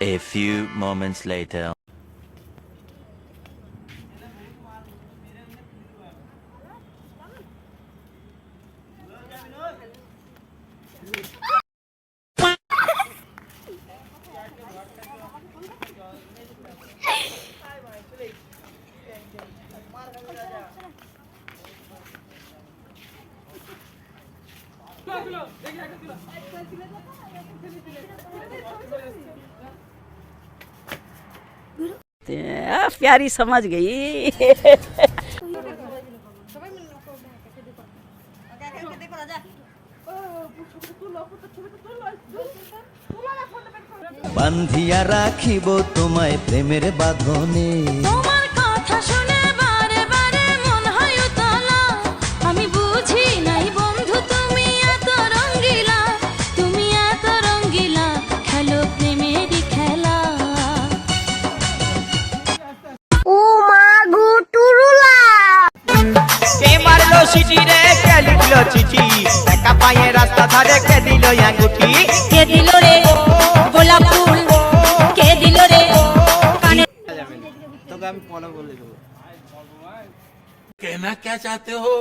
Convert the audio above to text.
A few moments later. प्यारी समझ गई। বান্ধিয়া রাখিব তোমায় প্রেমের বাঁধনে। তোমার কথা শুনে বারে বারে মন হয় উতলা। আমি বুঝি নাই বন্ধু তুমি এত রঙ্গিলা, তুমি এত রঙ্গিলা, খেলো প্রেমেরই খেলা। ও মা গো টুরুলা, কে মারলো সিটি রে, কে লিখলো চিঠি, একা পায়ে রাস্তা ধারে কে দিল আঙ্গুঠি। কে দিল রে গোলাপ ফুল, কে দিল রে কানে। তোকে আমি পরে বলে দেবো। कहना क्या चाहते हो?